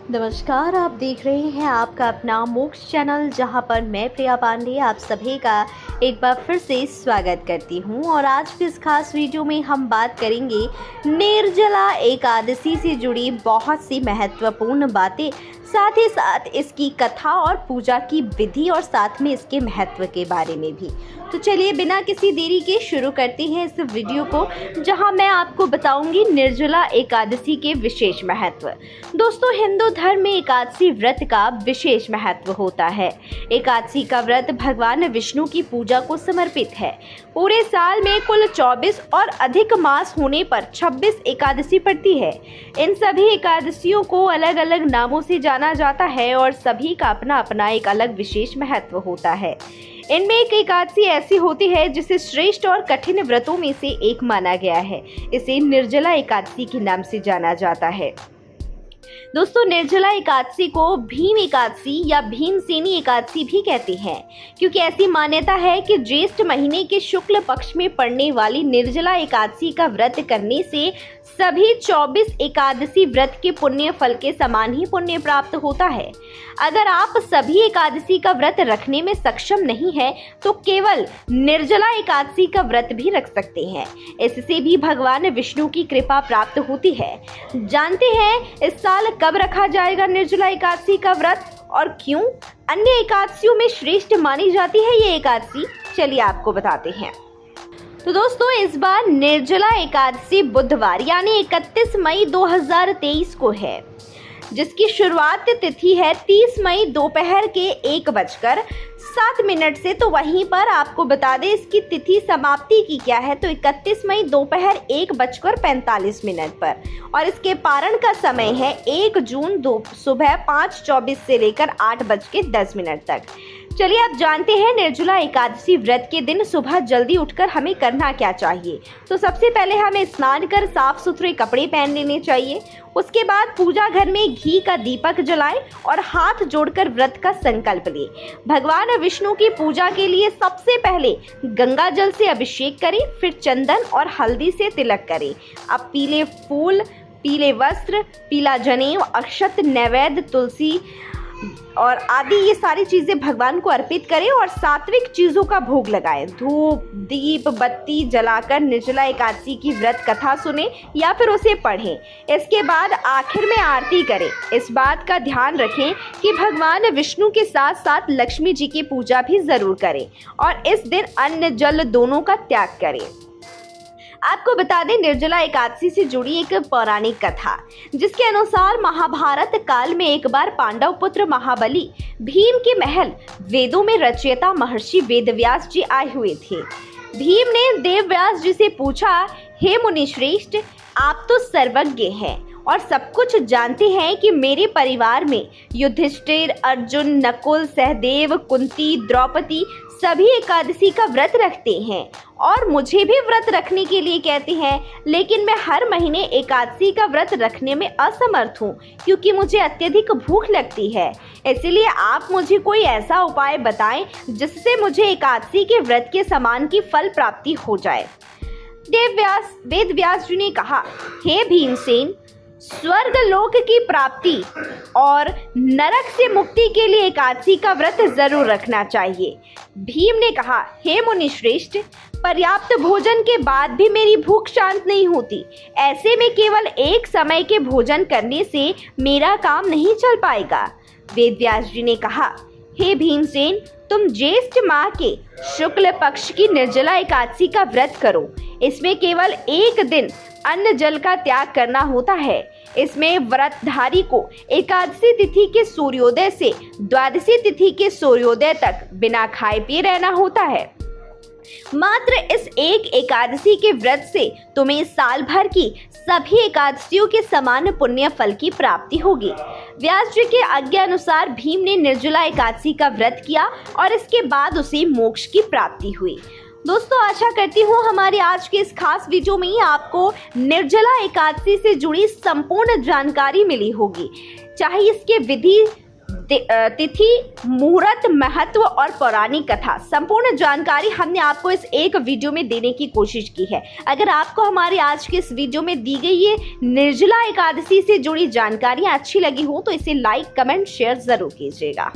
नमस्कार, आप देख रहे हैं आपका अपना मोक्ष चैनल, जहां पर मैं प्रिया पांडे आप सभी का एक बार फिर से स्वागत करती हूं। और आज की इस खास वीडियो में हम बात करेंगे निर्जला एकादशी से जुड़ी बहुत सी महत्वपूर्ण बातें, साथ ही साथ इसकी कथा और पूजा की विधि और साथ में इसके महत्व के बारे में भी। तो चलिए बिना किसी देरी के शुरू करते हैं इस वीडियो को, जहां मैं आपको बताऊंगी निर्जला एकादशी के विशेष महत्व। दोस्तों, हिंदू धर्म में एकादशी व्रत का विशेष महत्व होता है। एकादशी का व्रत भगवान विष्णु की पूजा को समर्पित है। पूरे साल में कुल 24 और अधिक मास होने पर 26 एकादशी पड़ती है। इन सभी एकादशियों को अलग अलग नामों से जाना जाता है और सभी का अपना अपना एक अलग विशेष महत्व होता है। इनमें एक एकादशी ऐसी होती है जिसे श्रेष्ठ और कठिन व्रतों में से एक माना गया है। इसे निर्जला एकादशी के नाम से जाना जाता है। दोस्तों, निर्जला एकादशी को भीम एकादशी या भीमसेनी एकादशी भी कहते हैं, क्योंकि ऐसी मान्यता है कि ज्येष्ठ महीने के शुक्ल पक्ष में पड़ने वाली निर्जला एकादशी का व्रत करने से सभी 24 एकादशी व्रत के पुण्य फल के समान ही पुण्य प्राप्त होता है। अगर आप सभी एकादशी का व्रत रखने में सक्षम नहीं है तो केवल निर्जला एकादशी का व्रत भी रख सकते हैं। इससे भी भगवान विष्णु की कृपा प्राप्त होती है। जानते हैं इस साल कब रखा जाएगा निर्जला एकादशी का व्रत और क्यों अन्य एकादशियों में श्रेष्ठ मानी जाती है ये एकादशी? चलिए आपको बताते हैं। तो दोस्तों, इस बार निर्जला एकादशी बुधवार यानी 31 मई 2023 को है, जिसकी शुरुआत तिथि है 30 मई दोपहर के 1:07 से। तो वहीं पर आपको बता दें इसकी तिथि समाप्ति की क्या है, तो 31 मई दोपहर 1:45 पर। और इसके पारण का समय है 1 जून सुबह 5:24 से लेकर 8:10 तक। चलिए आप जानते हैं निर्जला एकादशी व्रत के दिन सुबह जल्दी उठकर हमें करना क्या चाहिए। तो सबसे पहले हमें स्नान कर साफ सुथरे कपड़े पहन लेने चाहिए। उसके बाद पूजा घर में घी का दीपक जलाएं और हाथ जोड़कर व्रत का संकल्प लें। भगवान विष्णु की पूजा के लिए सबसे पहले गंगा जल से अभिषेक करें, फिर चंदन और हल्दी से तिलक करें। अब पीले फूल, पीले वस्त्र, पीला जनेऊ, अक्षत, नैवेद्य, तुलसी और आदि ये सारी चीज़ें भगवान को अर्पित करें और सात्विक चीज़ों का भोग लगाएं। धूप, दीप, बत्ती जलाकर निर्जला एकादशी की व्रत कथा सुने या फिर उसे पढ़ें। इसके बाद आखिर में आरती करें। इस बात का ध्यान रखें कि भगवान विष्णु के साथ साथ लक्ष्मी जी की पूजा भी ज़रूर करें और इस दिन अन्न जल दोनों का त्याग करें। आपको बता दें निर्जला एकादशी से जुड़ी एक पौराणिक कथा, जिसके अनुसार महाभारत काल में एक बार पांडव पुत्र महाबली भीम के महल वेदों में रचयिता महर्षि वेदव्यास जी आए हुए थे। भीम ने देवव्यास जी से पूछा, हे मुनि श्रेष्ठ, आप तो सर्वज्ञ हैं और सब कुछ जानते हैं कि मेरे परिवार में युधिष्ठिर, अर्जुन, नकुल, सहदेव, कुंती, द्रौपदी सभी एकादशी का व्रत रखते हैं और मुझे भी व्रत रखने के लिए कहते हैं, लेकिन मैं हर महीने एकादशी का व्रत रखने में असमर्थ हूँ क्योंकि मुझे अत्यधिक भूख लगती है। इसलिए आप मुझे कोई ऐसा उपाय बताएं जिससे मुझे एकादशी के व्रत के समान की फल प्राप्ति हो जाए। वेदव्यास जी ने कहा, हे भीमसेन, स्वर्ग लोक की प्राप्ति और नरक से मुक्ति के लिए एकादशी का व्रत जरूर रखना चाहिए। भीम ने कहा, हे मुनि श्रेष्ठ, पर्याप्त भोजन के बाद भी मेरी भूख शांत नहीं होती। ऐसे में केवल एक समय के भोजन करने से मेरा काम नहीं चल पाएगा। वेदव्यास जी ने कहा, हे भीमसेन, तुम ज्येष्ठ माह के शुक्ल पक्ष की निर्जला एकादशी का व्रत करो। इसमें केवल एक दिन अन्न जल का त्याग करना होता है। इसमें व्रतधारी को एकादशी तिथि के सूर्योदय से द्वादशी तिथि के सूर्योदय तक बिना खाए पिए रहना होता है। मात्र इस एक एकादशी के व्रत से तुम्हें साल भर की सभी एकादशियों के समान पुण्य फल की प्राप्ति होगी। व्यास जी के आज्ञा अनुसार भीम ने निर्जला एकादशी का व्रत किया और इसके बाद उसे मोक्ष की प्राप्ति हुई। दोस्तों, आशा करती हूँ हमारी आज के इस खास वीडियो में आपको निर्जला एकादशी से जुड़ी संपूर्ण जानकारी मिली होगी। चाहे इसके विधि तिथि, मुहूर्त, महत्व और पौराणिक कथा, संपूर्ण जानकारी हमने आपको इस एक वीडियो में देने की कोशिश की है। अगर आपको हमारी आज के इस वीडियो में दी गई ये निर्जला एकादशी से जुड़ी जानकारियां अच्छी लगी हो तो इसे लाइक, कमेंट, शेयर जरूर कीजिएगा।